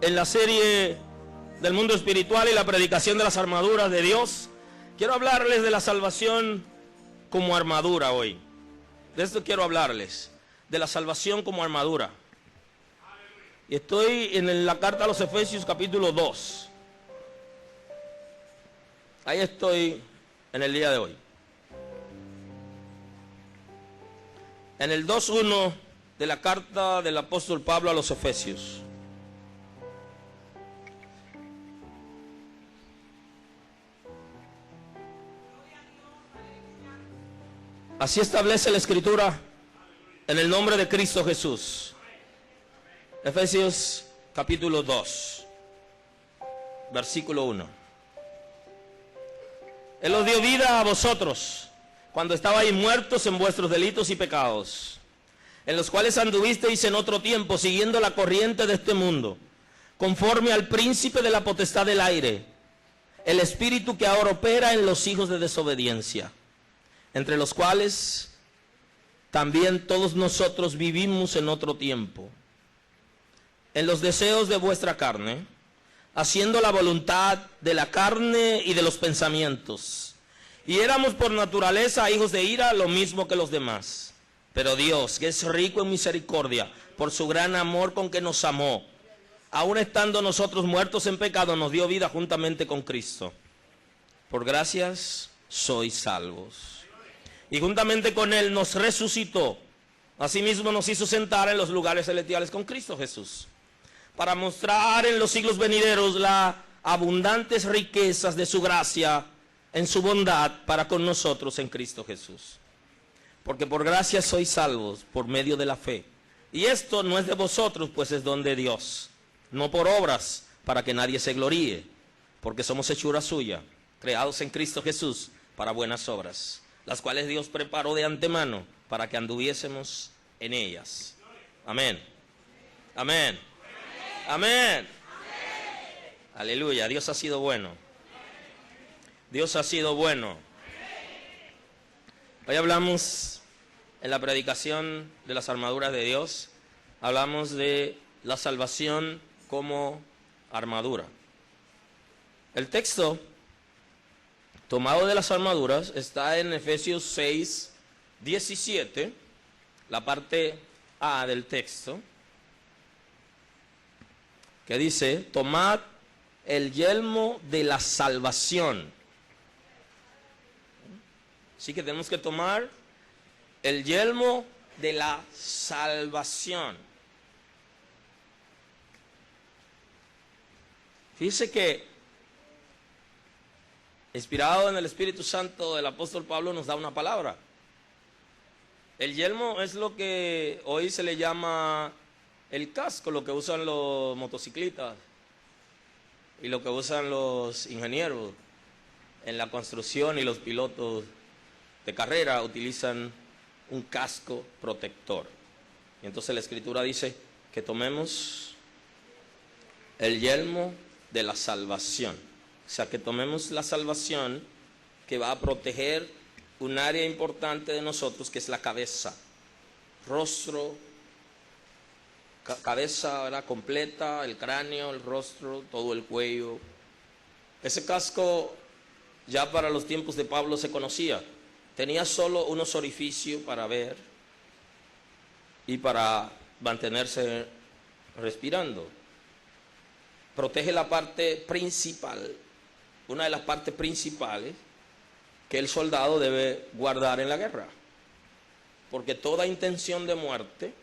en la serie del mundo espiritual y la predicación de las armaduras de Dios. Quiero hablarles de la salvación como armadura hoy. De esto quiero hablarles, de la salvación como armadura. Y estoy en la carta a los Efesios capítulo 2. Ahí estoy en el día de hoy. En el 2:1 de la carta del apóstol Pablo a los Efesios. Así establece la Escritura en el nombre de Cristo Jesús. Efesios capítulo 2, versículo 1. Él os dio vida a vosotros cuando estabais muertos en vuestros delitos y pecados, en los cuales anduvisteis en otro tiempo, siguiendo la corriente de este mundo, conforme al príncipe de la potestad del aire, el espíritu que ahora opera en los hijos de desobediencia, entre los cuales también todos nosotros vivimos en otro tiempo, en los deseos de vuestra carne, haciendo la voluntad de la carne y de los pensamientos. Y éramos por naturaleza hijos de ira, lo mismo que los demás. Pero Dios, que es rico en misericordia, por su gran amor con que nos amó, aun estando nosotros muertos en pecado, nos dio vida juntamente con Cristo. Por gracias sois salvos. Y juntamente con Él nos resucitó. Asimismo nos hizo sentar en los lugares celestiales con Cristo Jesús, para mostrar en los siglos venideros las abundantes riquezas de su gracia en su bondad para con nosotros en Cristo Jesús. Porque por gracia sois salvos por medio de la fe. Y esto no es de vosotros, pues es don de Dios, no por obras, para que nadie se gloríe, porque somos hechura suya, creados en Cristo Jesús para buenas obras, las cuales Dios preparó de antemano para que anduviésemos en ellas. Amén. Amén. Amén. Aleluya. Dios ha sido bueno. Dios ha sido bueno. Hoy hablamos en la predicación de las armaduras de Dios. Hablamos de la salvación como armadura. El texto tomado de las armaduras está en Efesios 6, 17, la parte A del texto, que dice: tomad el yelmo de la salvación. Así que tenemos que tomar el yelmo de la salvación. Fíjese que, inspirado en el Espíritu Santo, el apóstol Pablo nos da una palabra. El yelmo es lo que hoy se le llama el casco, lo que usan los motociclistas y lo que usan los ingenieros en la construcción, y los pilotos de carrera utilizan un casco protector. Y entonces la Escritura dice que tomemos el yelmo de la salvación. O sea, que tomemos la salvación que va a proteger un área importante de nosotros, que es la cabeza, rostro, cabeza, ¿verdad?, completa, el cráneo, el rostro, todo el cuello. Ese casco ya para los tiempos de Pablo se conocía. Tenía solo unos orificios para ver y para mantenerse respirando. Protege la parte principal, una de las partes principales que el soldado debe guardar en la guerra, porque toda intención de muerte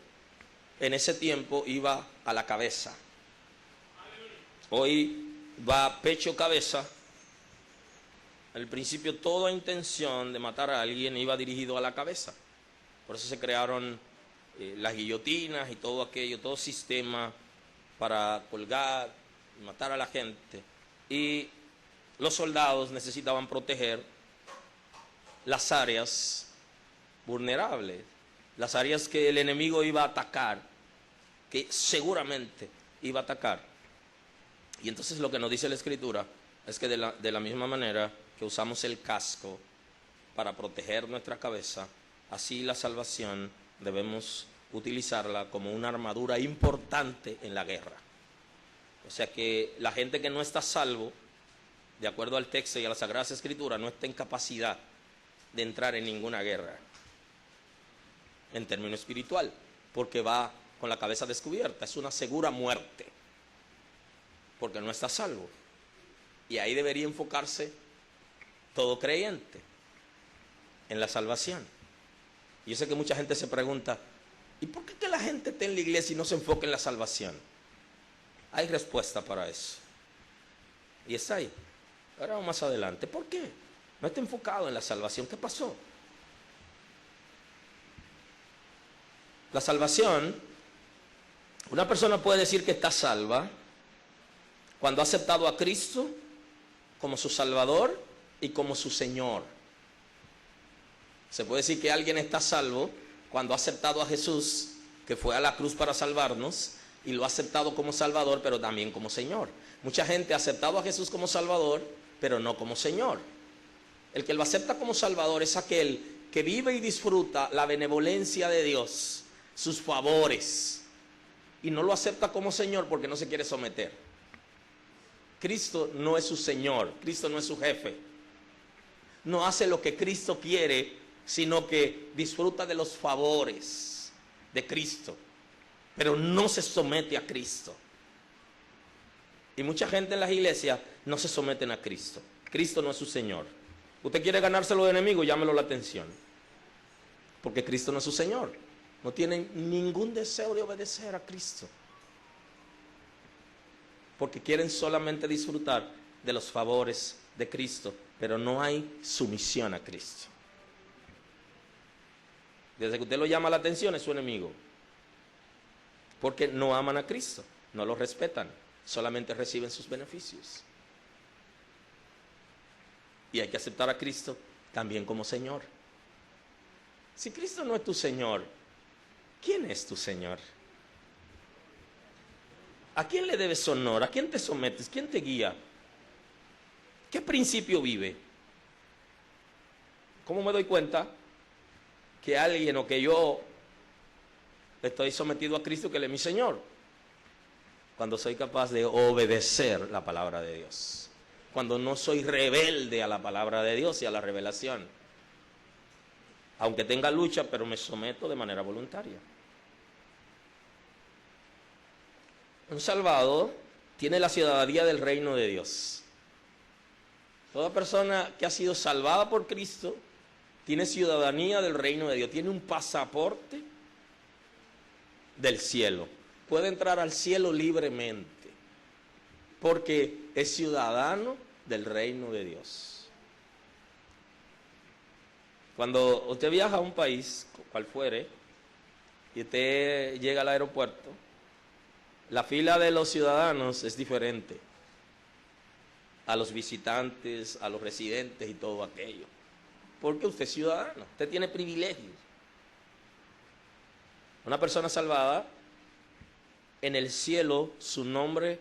en ese tiempo iba a la cabeza. Hoy va pecho-cabeza. Al principio toda intención de matar a alguien iba dirigido a la cabeza. Por eso se crearon las guillotinas y todo aquello, todo sistema para colgar y matar a la gente. Y los soldados necesitaban proteger las áreas vulnerables, las áreas que el enemigo iba a atacar, que seguramente iba a atacar. Y entonces lo que nos dice la Escritura es que de la misma manera que usamos el casco para proteger nuestra cabeza, así la salvación debemos utilizarla como una armadura importante en la guerra. O sea que la gente que no está salvo, de acuerdo al texto y a las Sagradas Escrituras, no está en capacidad de entrar en ninguna guerra, en término espiritual, porque va con la cabeza descubierta, es una segura muerte, porque no está salvo. Y ahí debería enfocarse todo creyente, en la salvación. Y yo sé que mucha gente se pregunta, ¿y por qué que la gente está en la iglesia y no se enfoca en la salvación? Hay respuesta para eso. Y está ahí. Ahora vamos más adelante. ¿Por qué? No está enfocado en la salvación. ¿Qué pasó? La salvación, una persona puede decir que está salva cuando ha aceptado a Cristo como su Salvador y como su Señor. Se puede decir que alguien está salvo cuando ha aceptado a Jesús, que fue a la cruz para salvarnos, y lo ha aceptado como Salvador, pero también como Señor. Mucha gente ha aceptado a Jesús como Salvador, pero no como Señor. El que lo acepta como Salvador es aquel que vive y disfruta la benevolencia de Dios, sus favores, y no lo acepta como Señor porque no se quiere someter. Cristo no es su Señor, Cristo no es su jefe. No hace lo que Cristo quiere, sino que disfruta de los favores de Cristo, pero no se somete a Cristo. Y mucha gente en las iglesias no se someten a Cristo. Cristo no es su Señor. Usted quiere ganárselo de enemigo, llámelo la atención, porque Cristo no es su Señor. No tienen ningún deseo de obedecer a Cristo, porque quieren solamente disfrutar de los favores de Cristo, pero no hay sumisión a Cristo. Desde que usted lo llama la atención es su enemigo, porque no aman a Cristo, no lo respetan, solamente reciben sus beneficios. Y hay que aceptar a Cristo también como Señor. Si Cristo no es tu Señor, ¿quién es tu Señor? ¿A quién le debes honor? ¿A quién te sometes? ¿Quién te guía? ¿Qué principio vive? ¿Cómo me doy cuenta que alguien o que yo estoy sometido a Cristo, que Él es mi Señor? Cuando soy capaz de obedecer la palabra de Dios. Cuando no soy rebelde a la palabra de Dios y a la revelación. Aunque tenga lucha, pero me someto de manera voluntaria. Un salvado tiene la ciudadanía del reino de Dios. Toda persona que ha sido salvada por Cristo tiene ciudadanía del reino de Dios, tiene un pasaporte del cielo. Puede entrar al cielo libremente, porque es ciudadano del reino de Dios. Cuando usted viaja a un país, cual fuere, y usted llega al aeropuerto, la fila de los ciudadanos es diferente a los visitantes, a los residentes y todo aquello. Porque usted es ciudadano, usted tiene privilegios. Una persona salvada, en el cielo su nombre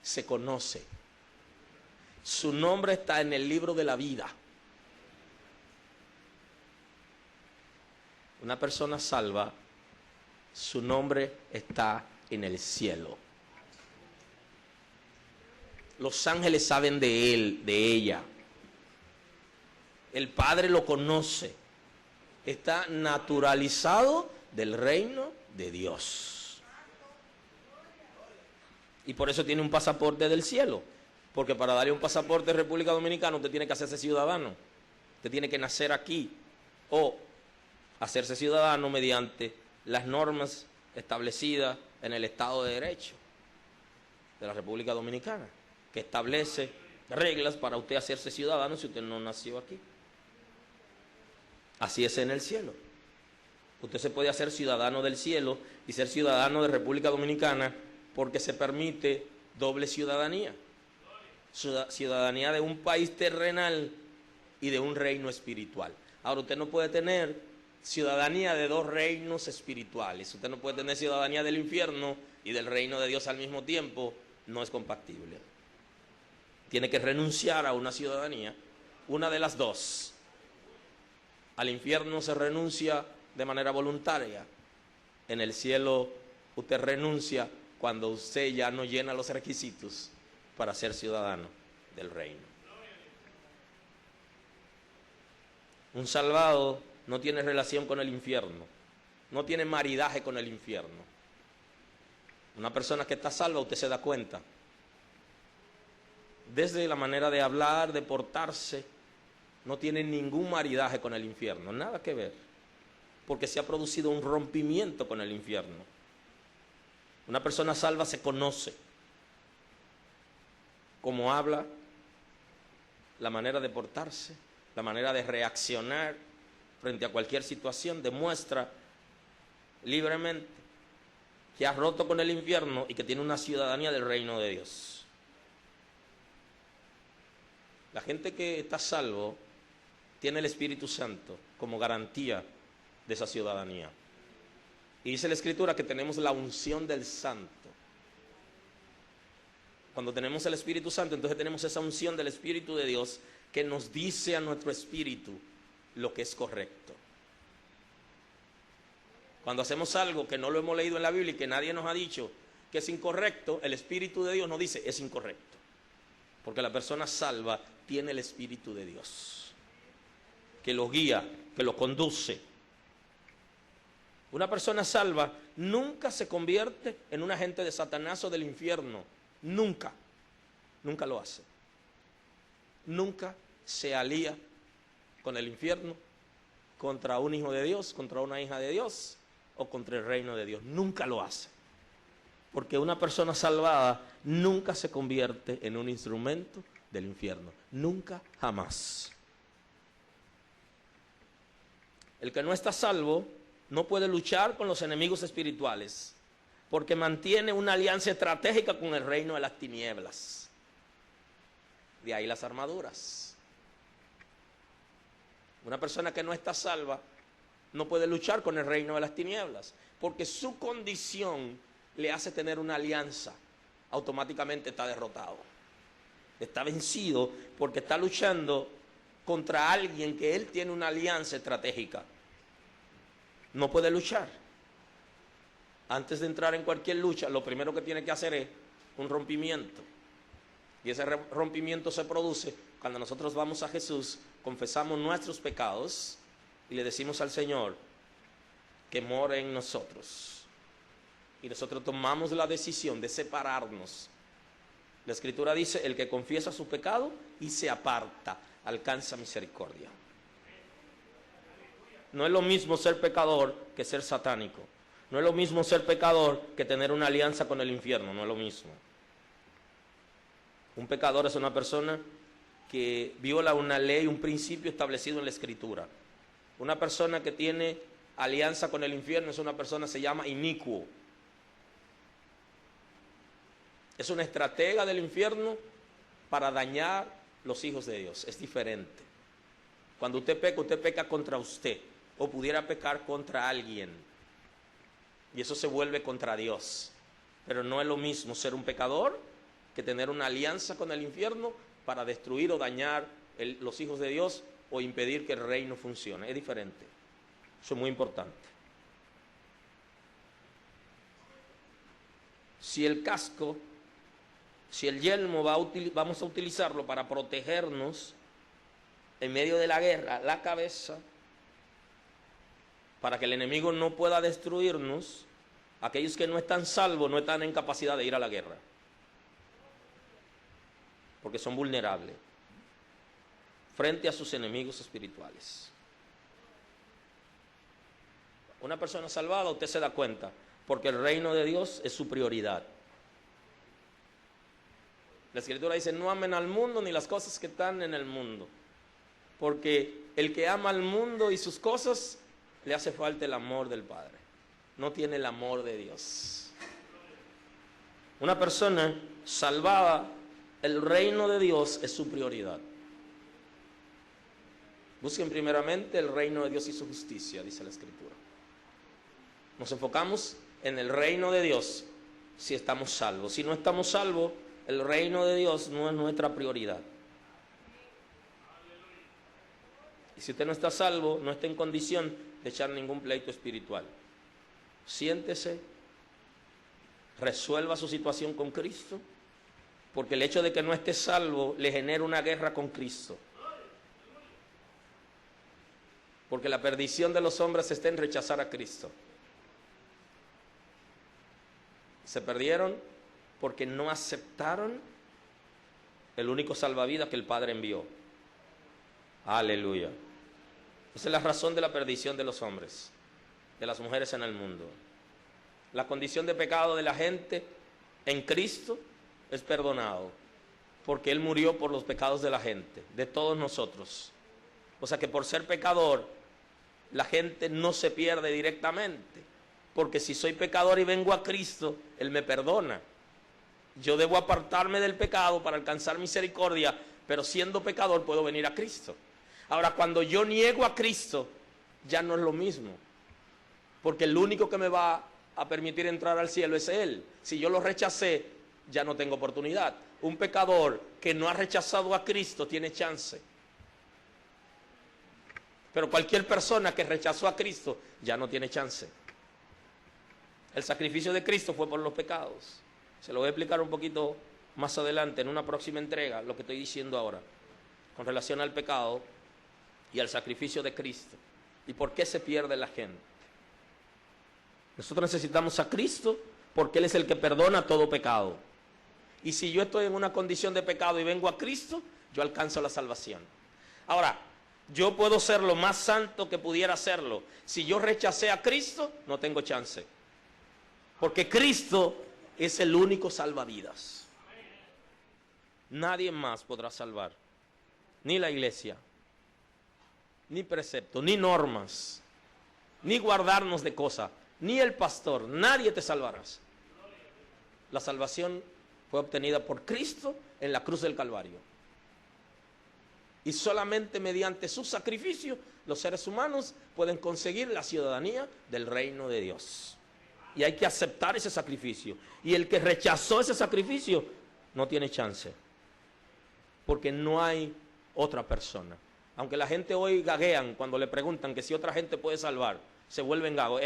se conoce. Su nombre está en el libro de la vida. Una persona salva, su nombre está en el cielo. Los ángeles saben de él, de ella. El Padre lo conoce. Está naturalizado del reino de Dios. Y por eso tiene un pasaporte del cielo. Porque para darle un pasaporte a República Dominicana usted tiene que hacerse ciudadano. Usted tiene que nacer aquí o hacerse ciudadano mediante las normas establecidas en el Estado de Derecho de la República Dominicana, que establece reglas para usted hacerse ciudadano si usted no nació aquí. Así es en el cielo. Usted se puede hacer ciudadano del cielo y ser ciudadano de República Dominicana porque se permite doble ciudadanía. Ciudadanía de un país terrenal y de un reino espiritual. Ahora, usted no puede tener ciudadanía de dos reinos espirituales. Usted no puede tener ciudadanía del infierno y del reino de Dios al mismo tiempo. No es compatible. Tiene que renunciar a una ciudadanía, una de las dos. Al infierno se renuncia de manera voluntaria. En el cielo usted renuncia cuando usted ya no llena los requisitos para ser ciudadano del reino. Un salvado no tiene relación con el infierno, no tiene maridaje con el infierno. Una persona que está salva, usted se da cuenta, desde la manera de hablar, de portarse, no tiene ningún maridaje con el infierno, nada que ver, porque se ha producido un rompimiento con el infierno. Una persona salva se conoce, cómo habla, la manera de portarse, la manera de reaccionar frente a cualquier situación, demuestra libremente que ha roto con el infierno y que tiene una ciudadanía del reino de Dios. La gente que está salvo tiene el Espíritu Santo como garantía de esa ciudadanía. Y dice la Escritura que tenemos la unción del Santo. Cuando tenemos el Espíritu Santo, entonces tenemos esa unción del Espíritu de Dios que nos dice a nuestro espíritu lo que es correcto. Cuando hacemos algo que no lo hemos leído en la Biblia y que nadie nos ha dicho que es incorrecto, el Espíritu de Dios nos dice es incorrecto. Porque la persona salva tiene el Espíritu de Dios, que lo guía, que lo conduce. Una persona salva nunca se convierte en un agente de Satanás o del infierno. Nunca. Nunca lo hace. Nunca se alía con el infierno, contra un hijo de Dios, contra una hija de Dios o contra el reino de Dios. Nunca lo hace. Porque una persona salvada nunca se convierte en un instrumento del infierno. Nunca, jamás. El que no está salvo no puede luchar con los enemigos espirituales, porque mantiene una alianza estratégica con el reino de las tinieblas. De ahí las armaduras. Una persona que no está salva no puede luchar con el reino de las tinieblas, porque su condición le hace tener una alianza. Automáticamente está derrotado. Está vencido porque está luchando contra alguien que él tiene una alianza estratégica. No puede luchar. Antes de entrar en cualquier lucha, lo primero que tiene que hacer es un rompimiento. Y ese rompimiento se produce cuando nosotros vamos a Jesús, confesamos nuestros pecados y le decimos al Señor que more en nosotros. Y nosotros tomamos la decisión de separarnos. La Escritura dice, el que confiesa su pecado y se aparta, alcanza misericordia. No es lo mismo ser pecador que ser satánico. No es lo mismo ser pecador que tener una alianza con el infierno, no es lo mismo. Un pecador es una persona que viola una ley, un principio establecido en la Escritura. Una persona que tiene alianza con el infierno es una persona que se llama inicuo. Es una estratega del infierno para dañar los hijos de Dios. Es diferente. Cuando usted peca contra usted, o pudiera pecar contra alguien, y eso se vuelve contra Dios. Pero no es lo mismo ser un pecador que tener una alianza con el infierno para destruir o dañar los hijos de Dios o impedir que el reino funcione. Es diferente. Eso es muy importante. Si el casco, si el yelmo vamos a utilizarlo para protegernos en medio de la guerra, la cabeza, para que el enemigo no pueda destruirnos, aquellos que no están salvos no están en capacidad de ir a la guerra, porque son vulnerables frente a sus enemigos espirituales. Una persona salvada, usted se da cuenta, porque el reino de Dios es su prioridad. La Escritura dice, no amen al mundo ni las cosas que están en el mundo, porque el que ama al mundo y sus cosas, le hace falta el amor del Padre. No tiene el amor de Dios. Una persona salvada, el reino de Dios es su prioridad. Busquen primeramente el reino de Dios y su justicia, dice la Escritura. Nos enfocamos en el reino de Dios si estamos salvos. Si no estamos salvos, el reino de Dios no es nuestra prioridad. Y si usted no está salvo, no está en condición de echar ningún pleito espiritual. Siéntese, resuelva su situación con Cristo, porque el hecho de que no esté salvo le genera una guerra con Cristo. Porque la perdición de los hombres está en rechazar a Cristo. Se perdieron porque no aceptaron el único salvavidas que el Padre envió. Aleluya. Esa es la razón de la perdición de los hombres, de las mujeres en el mundo. La condición de pecado de la gente en Cristo es perdonado, porque Él murió por los pecados de la gente, de todos nosotros. O sea que por ser pecador, la gente no se pierde directamente, porque si soy pecador y vengo a Cristo, Él me perdona. Yo debo apartarme del pecado para alcanzar misericordia, pero siendo pecador puedo venir a Cristo. Ahora, cuando yo niego a Cristo, ya no es lo mismo, porque el único que me va a permitir entrar al cielo es Él. Si yo lo rechacé, ya no tengo oportunidad. Un pecador que no ha rechazado a Cristo tiene chance. Pero cualquier persona que rechazó a Cristo ya no tiene chance. El sacrificio de Cristo fue por los pecados. Se lo voy a explicar un poquito más adelante en una próxima entrega, lo que estoy diciendo ahora, con relación al pecado y al sacrificio de Cristo. ¿Y por qué se pierde la gente? Nosotros necesitamos a Cristo porque Él es el que perdona todo pecado. Y si yo estoy en una condición de pecado y vengo a Cristo, yo alcanzo la salvación. Ahora, yo puedo ser lo más santo que pudiera serlo. Si yo rechacé a Cristo, no tengo chance. Porque Cristo es el único salvavidas. Nadie más podrá salvar. Ni la iglesia, ni preceptos, ni normas, ni guardarnos de cosas, ni el pastor. Nadie te salvarás. La salvación fue obtenida por Cristo en la cruz del Calvario. Y solamente mediante su sacrificio los seres humanos pueden conseguir la ciudadanía del reino de Dios. Y hay que aceptar ese sacrificio. Y el que rechazó ese sacrificio no tiene chance. Porque no hay otra persona. Aunque la gente hoy gaguean cuando le preguntan que si otra gente puede salvar, se vuelven gagos.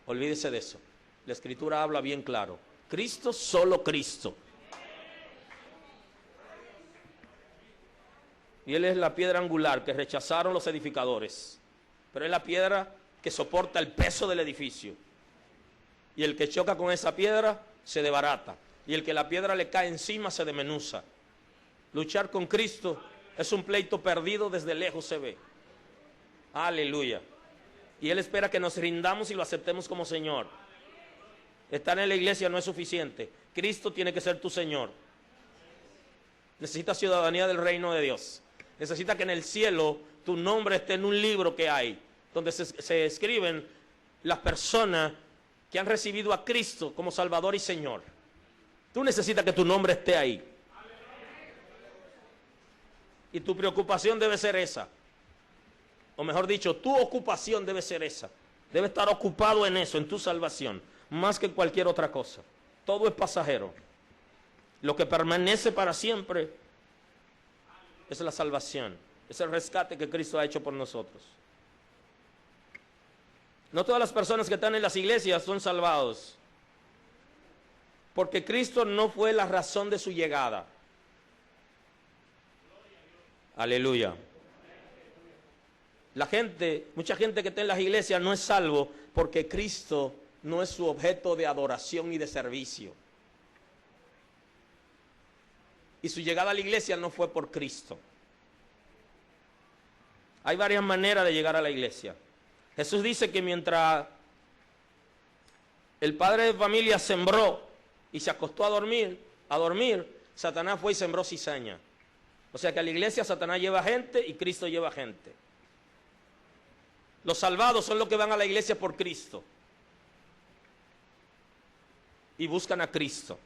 Olvídese de eso. La Escritura habla bien claro. Cristo, solo Cristo. Y Él es la piedra angular que rechazaron los edificadores. Pero es la piedra que soporta el peso del edificio. Y el que choca con esa piedra se desbarata. Y el que la piedra le cae encima se desmenuza. Luchar con Cristo es un pleito perdido, desde lejos se ve. Aleluya. Y Él espera que nos rindamos y lo aceptemos como Señor. Estar en la iglesia no es suficiente. Cristo tiene que ser tu Señor. Necesitas ciudadanía del reino de Dios. Necesitas que en el cielo tu nombre esté en un libro que hay, donde se escriben las personas que han recibido a Cristo como Salvador y Señor. Tú necesitas que tu nombre esté ahí. Y tu preocupación debe ser esa. O mejor dicho, tu ocupación debe ser esa. Debe estar ocupado en eso, en tu salvación, más que cualquier otra cosa. Todo es pasajero. Lo que permanece para siempre es la salvación. Es el rescate que Cristo ha hecho por nosotros. No todas las personas que están en las iglesias son salvados, porque Cristo no fue la razón de su llegada. Aleluya. Mucha gente que está en las iglesias no es salvo porque Cristo no es su objeto de adoración y de servicio. Y su llegada a la iglesia no fue por Cristo. Hay varias maneras de llegar a la iglesia. Jesús dice que mientras el padre de familia sembró y se acostó a dormir, Satanás fue y sembró cizaña. O sea que a la iglesia Satanás lleva gente y Cristo lleva gente. Los salvados son los que van a la iglesia por Cristo y buscan a Cristo.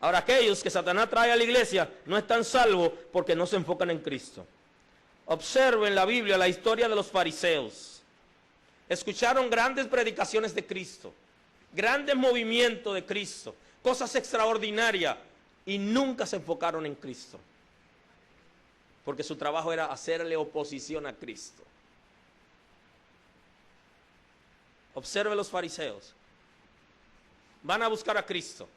Ahora, aquellos que Satanás trae a la iglesia no están salvos porque no se enfocan en Cristo. Observen la Biblia, la historia de los fariseos. Escucharon grandes predicaciones de Cristo, grandes movimientos de Cristo, cosas extraordinarias, y nunca se enfocaron en Cristo. Porque su trabajo era hacerle oposición a Cristo. Observe los fariseos. van a buscar a Cristo.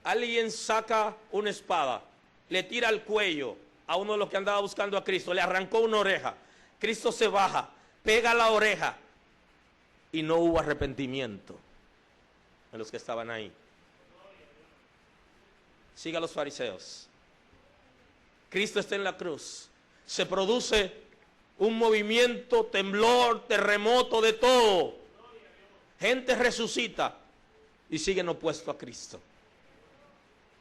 Alguien saca una espada, le tira al cuello a uno de los que andaba buscando a Cristo, le arrancó una oreja. Cristo se baja, pega la oreja y no hubo arrepentimiento en los que estaban ahí. Siga a los fariseos. Cristo está en la cruz. Se produce un movimiento, temblor, terremoto, de todo. Gente resucita y siguen opuestos a Cristo.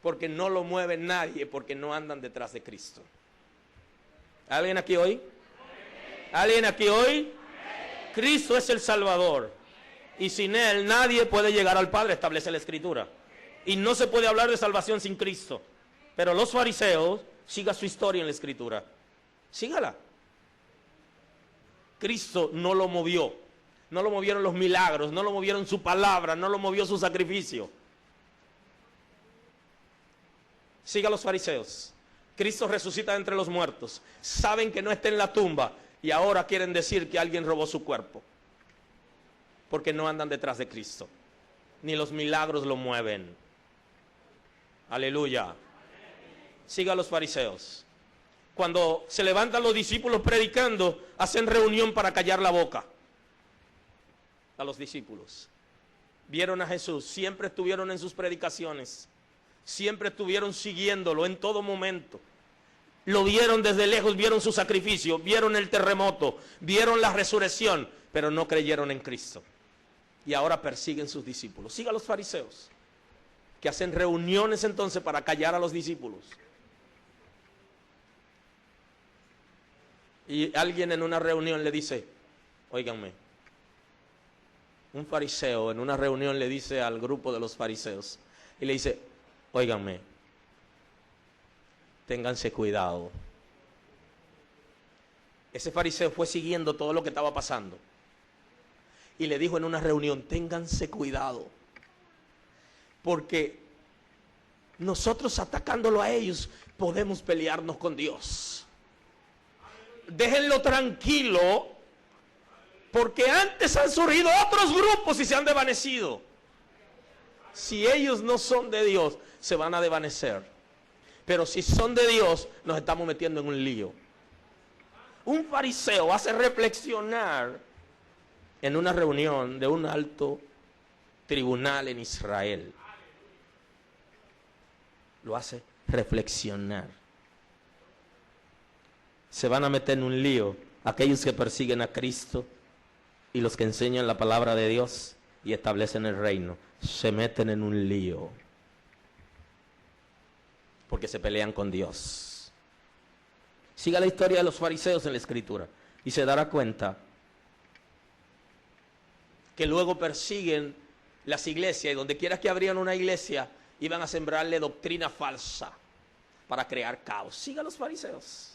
Porque no lo mueve nadie, porque no andan detrás de Cristo. ¿Alguien aquí hoy? ¿Alguien aquí hoy? Cristo es el Salvador. Y sin Él nadie puede llegar al Padre, establece la Escritura. Y no se puede hablar de salvación sin Cristo. Pero los fariseos, siga su historia en la Escritura. Sígala. Cristo no lo movió. No lo movieron los milagros, no lo movieron su palabra, no lo movió su sacrificio. Siga a los fariseos. Cristo resucita entre los muertos. Saben que no está en la tumba y ahora quieren decir que alguien robó su cuerpo. Porque no andan detrás de Cristo. Ni los milagros lo mueven. Aleluya. Siga a los fariseos. Cuando se levantan los discípulos predicando, hacen reunión para callar la boca a los discípulos. Vieron a Jesús, siempre estuvieron en sus predicaciones, siempre estuvieron siguiéndolo en todo momento. Lo vieron desde lejos, vieron su sacrificio, vieron el terremoto, vieron la resurrección, pero no creyeron en Cristo. Y ahora persiguen sus discípulos. Siga a los fariseos, que hacen reuniones entonces para callar a los discípulos. Y alguien en una reunión le dice, óiganme, un fariseo en una reunión le dice al grupo de los fariseos, y le dice, óiganme, ténganse cuidado. Ese fariseo fue siguiendo todo lo que estaba pasando. Y le dijo en una reunión, ténganse cuidado. Porque nosotros atacándolo a ellos podemos pelearnos con Dios. Déjenlo tranquilo, porque antes han surgido otros grupos y se han desvanecido. Si ellos no son de Dios, se van a desvanecer. Pero si son de Dios, nos estamos metiendo en un lío. Un fariseo hace reflexionar en una reunión de un alto tribunal en Israel. Lo hace reflexionar. Se van a meter en un lío aquellos que persiguen a Cristo y los que enseñan la palabra de Dios y establecen el reino. Se meten en un lío porque se pelean con Dios. Siga la historia de los fariseos en la Escritura y se dará cuenta que luego persiguen las iglesias, y donde quiera que abrían una iglesia iban a sembrarle doctrina falsa para crear caos. Siga a los fariseos,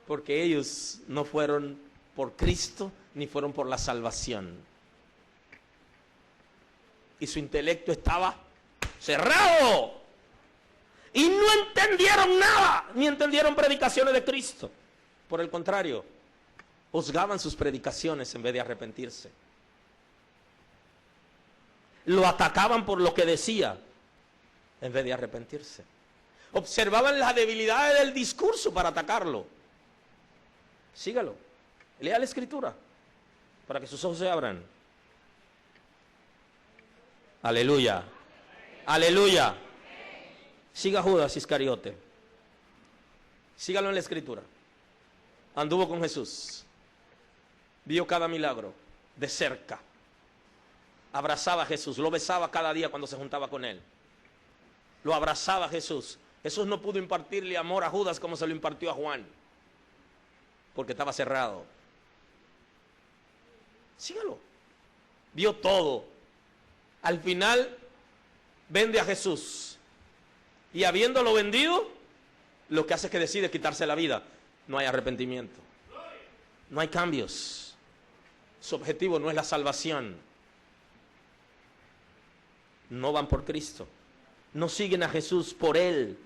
porque ellos no fueron por Cristo ni fueron por la salvación, y su intelecto estaba cerrado y no entendieron nada, ni entendieron predicaciones de Cristo. Por el contrario, juzgaban sus predicaciones en vez de arrepentirse. Lo atacaban por lo que decía en vez de arrepentirse. Observaban las debilidades del discurso para atacarlo. Sígalo, lea la Escritura para que sus ojos se abran. Aleluya, aleluya. Siga a Judas Iscariote, sígalo en la Escritura. Anduvo con Jesús, vio cada milagro de cerca, abrazaba a Jesús, lo besaba cada día cuando se juntaba con él, lo abrazaba a Jesús. Jesús no pudo impartirle amor a Judas como se lo impartió a Juan, porque estaba cerrado. Sígalo, vio todo. Al final vende a Jesús y habiéndolo vendido, lo que hace es que decide quitarse la vida. No hay arrepentimiento, no hay cambios. Su objetivo no es la salvación. No van por Cristo, no siguen a Jesús por Él,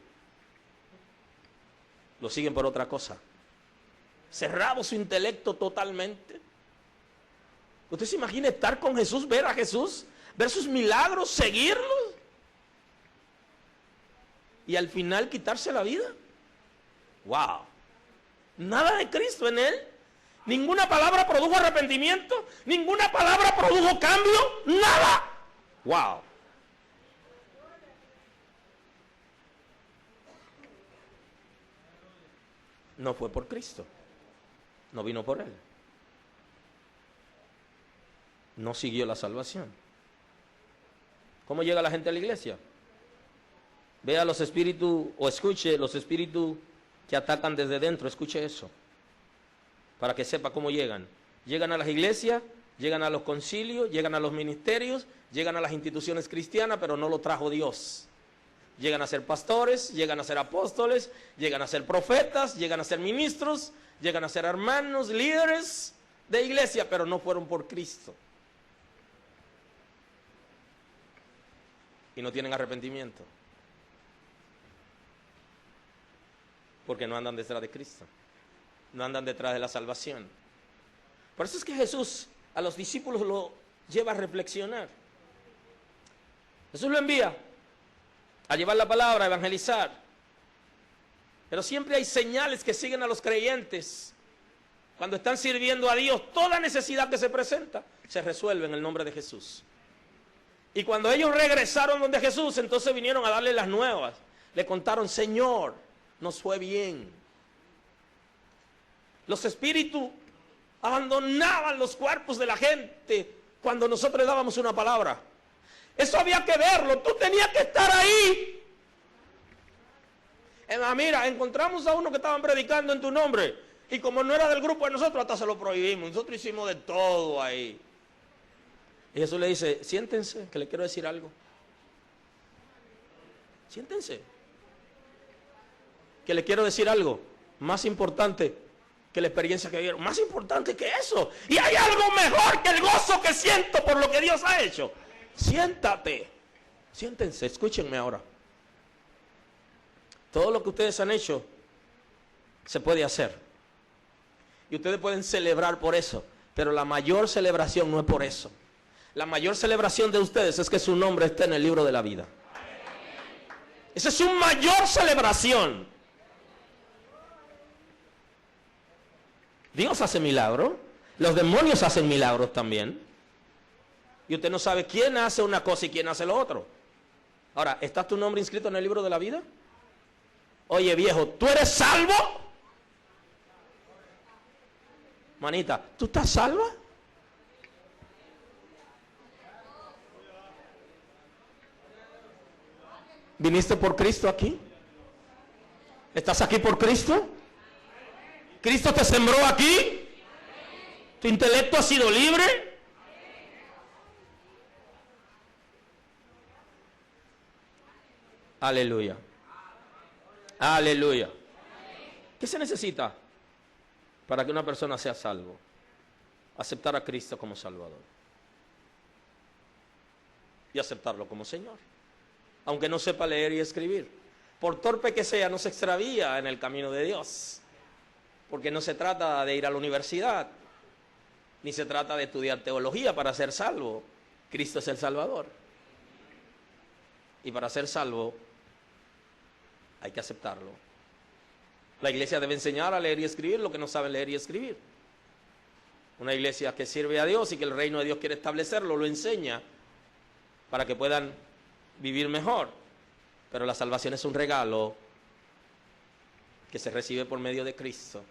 lo siguen por otra cosa. Cerrado su intelecto totalmente, ¿Usted se imagina estar con Jesús, ver a Jesús, ver sus milagros, seguirlos? Y al final quitarse la vida. ¡Wow! Nada de Cristo en él. Ninguna palabra produjo arrepentimiento. Ninguna palabra produjo cambio. Nada. ¡Wow! No fue por Cristo. No vino por él. No siguió la salvación. ¿Cómo llega la gente a la iglesia? Vea los espíritus, o escuche los espíritus que atacan desde dentro, escuche eso, para que sepa cómo llegan. Llegan a las iglesias, llegan a los concilios, llegan a los ministerios, llegan a las instituciones cristianas, pero no lo trajo Dios. Llegan a ser pastores, llegan a ser apóstoles, llegan a ser profetas, llegan a ser ministros, llegan a ser hermanos, líderes de iglesia, pero no fueron por Cristo. Y no tienen arrepentimiento. Porque no andan detrás de Cristo. No andan detrás de la salvación. Por eso es que Jesús a los discípulos lo lleva a reflexionar. Jesús lo envía a llevar la palabra, a evangelizar. Pero siempre hay señales que siguen a los creyentes. Cuando están sirviendo a Dios, toda necesidad que se presenta se resuelve en el nombre de Jesús. Y cuando ellos regresaron donde Jesús, entonces vinieron a darle las nuevas. Le contaron: Señor, nos fue bien. Los espíritus abandonaban los cuerpos de la gente cuando nosotros le dábamos una palabra. Eso había que verlo, tú tenías que estar ahí. Mira, encontramos a uno que estaban predicando en tu nombre, y como no era del grupo de nosotros, hasta se lo prohibimos. Nosotros hicimos de todo ahí. Y Jesús le dice: siéntense, que le quiero decir algo. Siéntense, que le quiero decir algo más importante que la experiencia que vieron, más importante que eso. Y hay algo mejor que el gozo que siento por lo que Dios ha hecho. Siéntate, siéntense, escúchenme ahora. Todo lo que ustedes han hecho se puede hacer, y ustedes pueden celebrar por eso, pero la mayor celebración no es por eso. La mayor celebración de ustedes es que su nombre esté en el libro de la vida. Esa es su mayor celebración. Dios hace milagros, los demonios hacen milagros también, y usted no sabe quién hace una cosa y quién hace lo otro. Ahora, ¿está tu nombre inscrito en el libro de la vida? Oye, viejo, ¿tú eres salvo? Manita, ¿tú estás salva? ¿Viniste por Cristo aquí? ¿Estás aquí por Cristo? ¿Cristo te sembró aquí? ¿Tu intelecto ha sido libre? Aleluya. Aleluya. ¿Qué se necesita para que una persona sea salvo? Aceptar a Cristo como Salvador y aceptarlo como Señor, aunque no sepa leer y escribir. Por torpe que sea, no se extravía en el camino de Dios, porque no se trata de ir a la universidad, ni se trata de estudiar teología para ser salvo. Cristo es el Salvador, y para ser salvo hay que aceptarlo. La iglesia debe enseñar a leer y escribir lo que no saben leer y escribir. Una iglesia que sirve a Dios y que el reino de Dios quiere establecerlo, lo enseña para que puedan vivir mejor. Pero la salvación es un regalo que se recibe por medio de Cristo,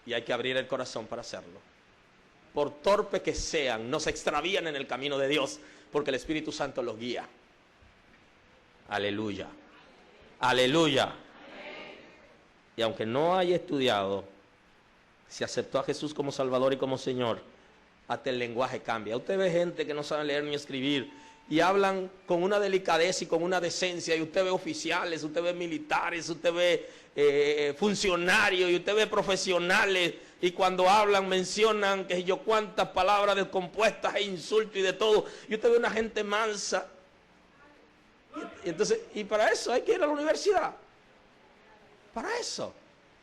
y hay que abrir el corazón para hacerlo. Por torpe que sean, no se extravían en el camino de Dios, porque el Espíritu Santo los guía. Aleluya. Aleluya. Y aunque no haya estudiado, si aceptó a Jesús como Salvador y como Señor, hasta el lenguaje cambia. Usted ve gente que no sabe leer ni escribir y hablan con una delicadeza y con una decencia, y usted ve oficiales, usted ve militares, usted ve funcionarios, y usted ve profesionales, y cuando hablan mencionan que yo cuántas palabras descompuestas e insultos y de todo, y usted ve una gente mansa. Y entonces, y para eso hay que ir a la universidad. Para eso,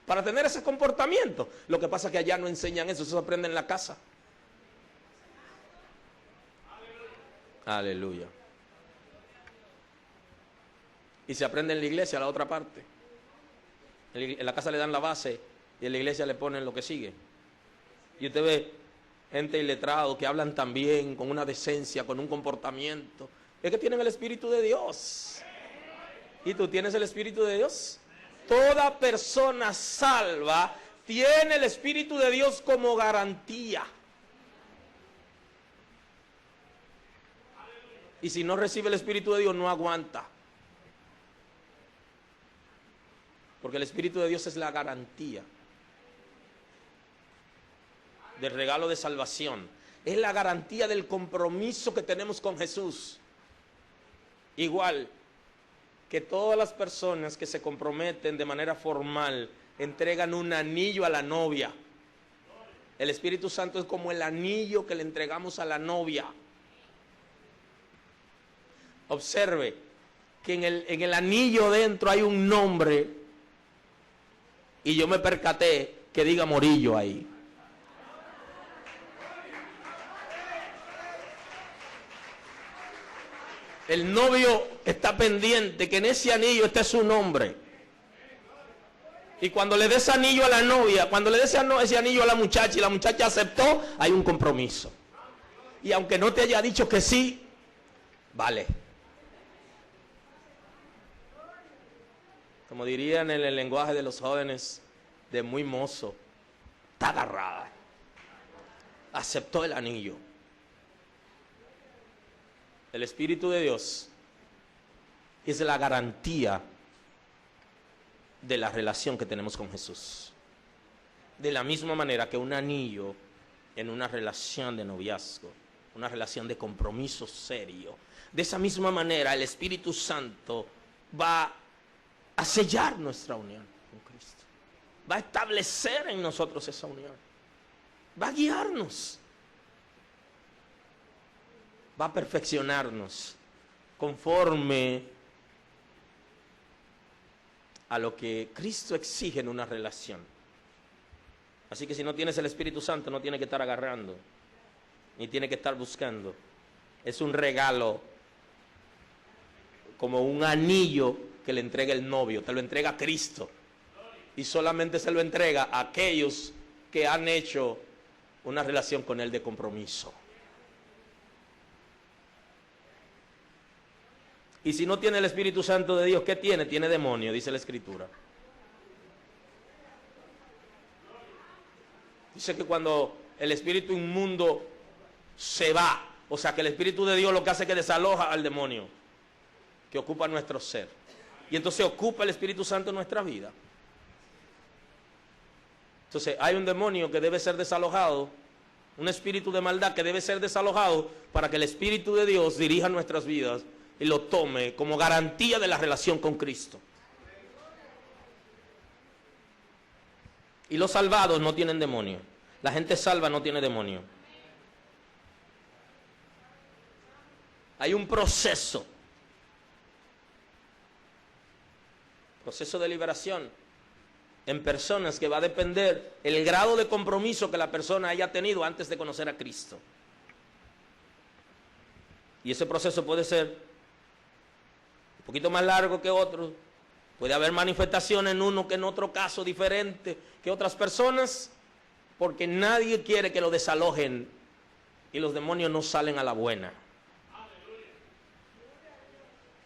para tener ese comportamiento. Lo que pasa es que allá no enseñan eso, eso se aprende en la casa. Aleluya. Y se aprende en la iglesia la otra parte. En la casa le dan la base y en la iglesia le ponen lo que sigue. Y usted ve gente iletrado que hablan tan bien, con una decencia, con un comportamiento. Es que tienen el Espíritu de Dios. ¿Y tú tienes el Espíritu de Dios? Toda persona salva tiene el Espíritu de Dios como garantía. Y si no recibe el Espíritu de Dios, no aguanta. Porque el Espíritu de Dios es la garantía del regalo de salvación. Es la garantía del compromiso que tenemos con Jesús. Igual que todas las personas que se comprometen de manera formal, entregan un anillo a la novia. El Espíritu Santo es como el anillo que le entregamos a la novia. Observe que en el anillo dentro hay un nombre. Y yo me percaté que diga Morillo ahí. El novio está pendiente que en ese anillo esté su nombre. Y cuando le dé ese anillo a la novia, cuando le dé ese anillo a la muchacha y la muchacha aceptó, hay un compromiso. Y aunque no te haya dicho que sí, vale. Como dirían en el lenguaje de los jóvenes, de muy mozo, está agarrada. Aceptó el anillo. El Espíritu de Dios es la garantía de la relación que tenemos con Jesús. De la misma manera que un anillo en una relación de noviazgo, una relación de compromiso serio, de esa misma manera el Espíritu Santo va a sellar nuestra unión con Cristo. Va a establecer en nosotros esa unión. Va a guiarnos. Va a perfeccionarnos conforme a lo que Cristo exige en una relación. Así que si no tienes el Espíritu Santo, no tienes que estar agarrando, ni tienes que estar buscando. Es un regalo, como un anillo que le entrega el novio, te lo entrega Cristo. Y solamente se lo entrega a aquellos que han hecho una relación con Él de compromiso. Y si no tiene el Espíritu Santo de Dios, ¿qué tiene? Tiene demonio, dice la Escritura. Dice que cuando el espíritu inmundo se va, o sea que el Espíritu de Dios lo que hace es que desaloja al demonio que ocupa nuestro ser. Y entonces ocupa el Espíritu Santo en nuestra vida. Entonces hay un demonio que debe ser desalojado, un espíritu de maldad que debe ser desalojado para que el Espíritu de Dios dirija nuestras vidas y lo tome como garantía de la relación con Cristo. Y los salvados no tienen demonio. La gente salva no tiene demonio. Hay un proceso de liberación en personas que va a depender el grado de compromiso que la persona haya tenido antes de conocer a Cristo. Y ese proceso puede ser un poquito más largo que otro. Puede haber manifestaciones en uno que en otro caso diferente que otras personas, porque nadie quiere que lo desalojen y los demonios no salen a la buena.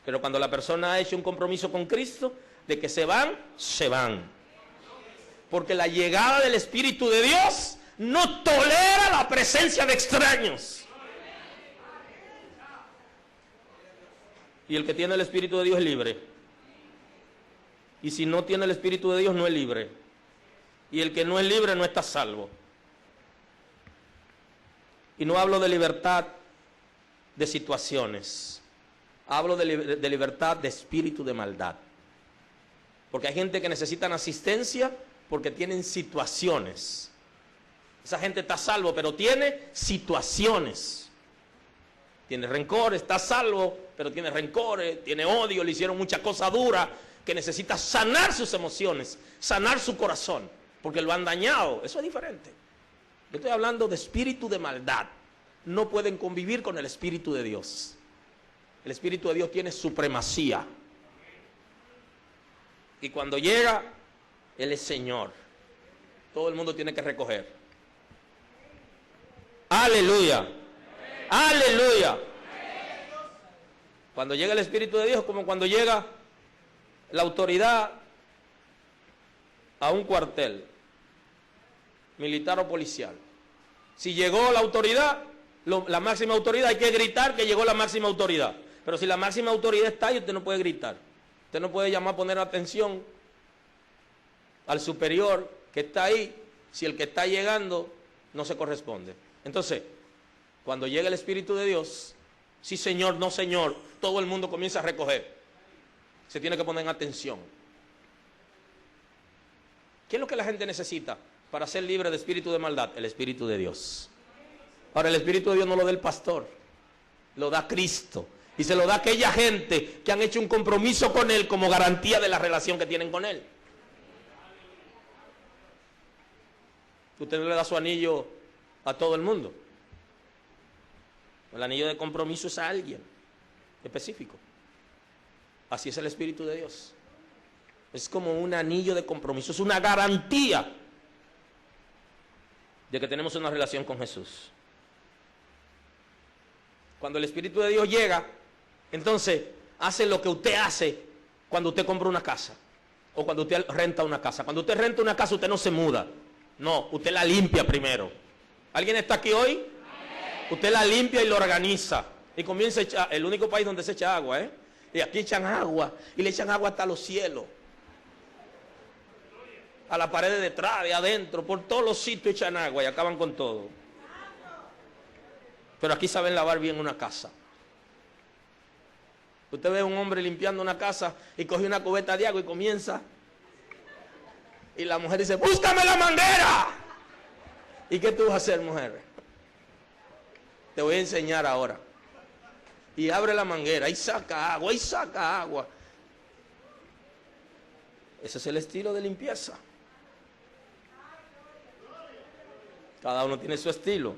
Pero cuando la persona ha hecho un compromiso con Cristo, de que se van, se van. Porque la llegada del Espíritu de Dios no tolera la presencia de extraños. Y el que tiene el Espíritu de Dios es libre. Y si no tiene el Espíritu de Dios, no es libre. Y el que no es libre no está salvo. Y no hablo de libertad de situaciones. Hablo de libertad de espíritu de maldad. Porque hay gente que necesitan asistencia porque tienen situaciones. Esa gente está salvo, pero tiene situaciones. Tiene rencor, está salvo, pero tiene rencores, tiene odio, le hicieron muchas cosas duras, que necesita sanar sus emociones, sanar su corazón, porque lo han dañado. Eso es diferente. Yo estoy hablando de espíritu de maldad. no pueden convivir con el Espíritu de Dios. El Espíritu de Dios tiene supremacía. Y cuando llega, Él es Señor. Todo el mundo tiene que recoger. Aleluya. Aleluya. Cuando llega el Espíritu de Dios, como cuando llega la autoridad a un cuartel militar o policial. Si llegó la autoridad, la máxima autoridad, hay que gritar que llegó la máxima autoridad. Pero si la máxima autoridad está ahí, usted no puede gritar. Usted no puede llamar a poner atención al superior que está ahí, si el que está llegando no se corresponde. Entonces, cuando llega el Espíritu de Dios, sí señor, no señor, todo el mundo comienza a recoger. Se tiene que poner en atención. ¿Qué es lo que la gente necesita para ser libre de espíritu de maldad? El Espíritu de Dios. Ahora, el Espíritu de Dios no lo da el pastor, lo da Cristo. Y se lo da a aquella gente que han hecho un compromiso con Él como garantía de la relación que tienen con Él. Usted no le da su anillo a todo el mundo. El anillo de compromiso es a alguien específico. Así es el Espíritu de Dios. Es como un anillo de compromiso, es una garantía de que tenemos una relación con Jesús. Cuando el Espíritu de Dios llega, entonces hace lo que usted hace cuando usted compra una casa o cuando usted renta una casa. Cuando usted renta una casa, usted no se muda. No, usted la limpia primero. ¿Alguien está aquí hoy? Usted la limpia y la organiza. Y comienza a echar, el único país donde se echa agua, ¿eh? Y aquí echan agua, y le echan agua hasta los cielos. A la pared de detrás, de adentro, por todos los sitios echan agua y acaban con todo. Pero aquí saben lavar bien una casa. Usted ve a un hombre limpiando una casa y coge una cubeta de agua y comienza. Y la mujer dice, búscame la manguera. ¿Y qué tú vas a hacer, mujer? Te voy a enseñar ahora. Y abre la manguera y saca agua, y saca agua. Ese es el estilo de limpieza. Cada uno tiene su estilo.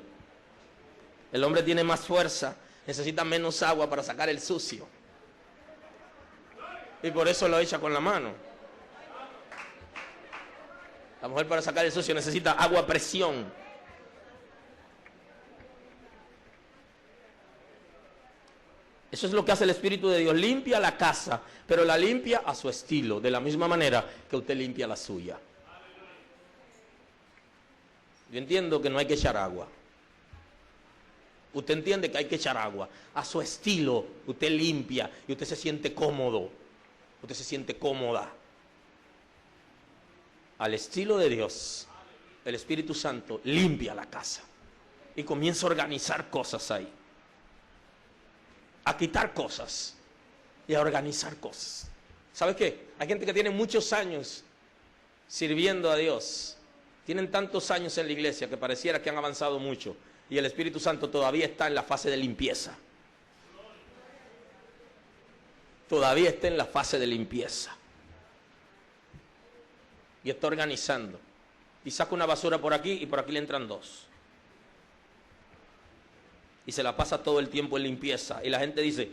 El hombre tiene más fuerza, necesita menos agua para sacar el sucio. Y por eso lo echa con la mano. La mujer para sacar el sucio necesita agua a presión. Eso es lo que hace el Espíritu de Dios. Limpia la casa, pero la limpia a su estilo, de la misma manera que usted limpia la suya. Yo entiendo que no hay que echar agua. Usted entiende que hay que echar agua. A su estilo, usted limpia y usted se siente cómodo. Usted se siente cómoda. Al estilo de Dios, el Espíritu Santo limpia la casa y comienza a organizar cosas ahí. A quitar cosas y a organizar cosas. ¿Sabe qué? Hay gente que tiene muchos años sirviendo a Dios. Tienen tantos años en la iglesia que pareciera que han avanzado mucho. Y el Espíritu Santo todavía está en la fase de limpieza. Todavía está en la fase de limpieza. Y está organizando. Y saca una basura por aquí y por aquí le entran dos. Y se la pasa todo el tiempo en limpieza. Y la gente dice,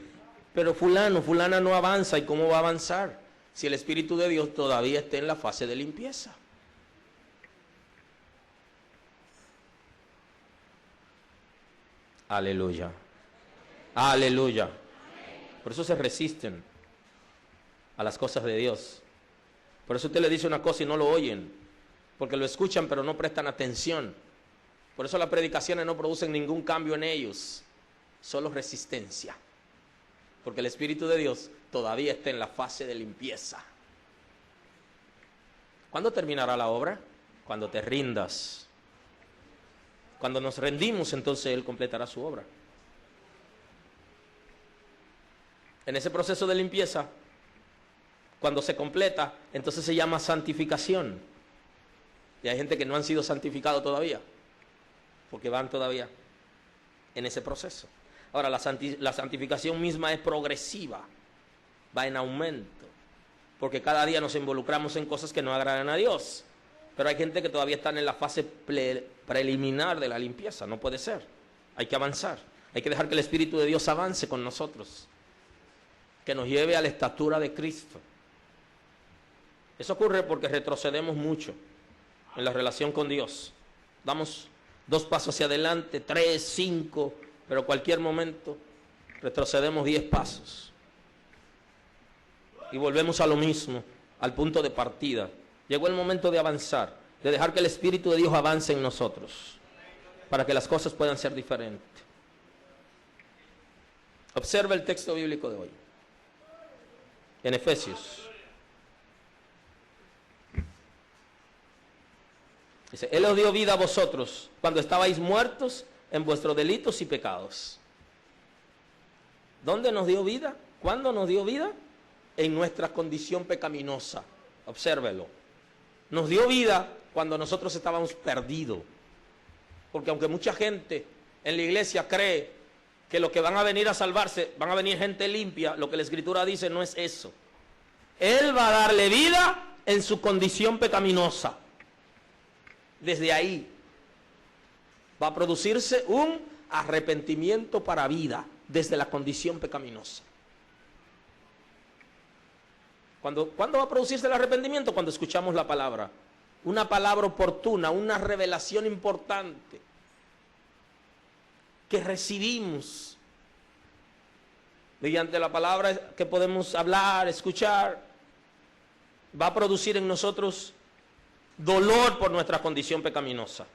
pero fulano, fulana no avanza. ¿Y cómo va a avanzar? Si el Espíritu de Dios todavía está en la fase de limpieza. Aleluya. Aleluya. Por eso se resisten a las cosas de Dios. Por eso usted le dice una cosa y no lo oyen. Porque lo escuchan pero no prestan atención. Por eso las predicaciones no producen ningún cambio en ellos. Solo resistencia. Porque el Espíritu de Dios todavía está en la fase de limpieza. ¿Cuándo terminará la obra? Cuando te rindas. Cuando nos rendimos, entonces Él completará su obra. En ese proceso de limpieza, cuando se completa, entonces se llama santificación. Y hay gente que no han sido santificados todavía, porque van todavía en ese proceso. Ahora, la santificación misma es progresiva, va en aumento, porque cada día nos involucramos en cosas que no agradan a Dios. Pero hay gente que todavía está en la fase preliminar de la limpieza, no puede ser. Hay que avanzar. Hay que dejar que el Espíritu de Dios avance con nosotros, que nos lleve a la estatura de Cristo. Eso ocurre porque retrocedemos mucho en la relación con Dios. Damos 2 pasos hacia adelante, 3, 5, pero cualquier momento retrocedemos 10 pasos. Y volvemos a lo mismo, al punto de partida. Llegó el momento de avanzar, de dejar que el Espíritu de Dios avance en nosotros, para que las cosas puedan ser diferentes. Observa el texto bíblico de hoy, en Efesios. Dice, Él os dio vida a vosotros cuando estabais muertos en vuestros delitos y pecados. ¿Dónde nos dio vida? ¿Cuándo nos dio vida? En nuestra condición pecaminosa. Obsérvelo. Nos dio vida cuando nosotros estábamos perdidos. Porque aunque mucha gente en la iglesia cree que los que van a venir a salvarse, van a venir gente limpia, lo que la Escritura dice no es eso. Él va a darle vida en su condición pecaminosa. Desde ahí va a producirse un arrepentimiento para vida, desde la condición pecaminosa. ¿Cuándo va a producirse el arrepentimiento? Cuando escuchamos la palabra. Una palabra oportuna, una revelación importante que recibimos mediante la palabra que podemos hablar, escuchar, va a producir en nosotros dolor por nuestra condición pecaminosa.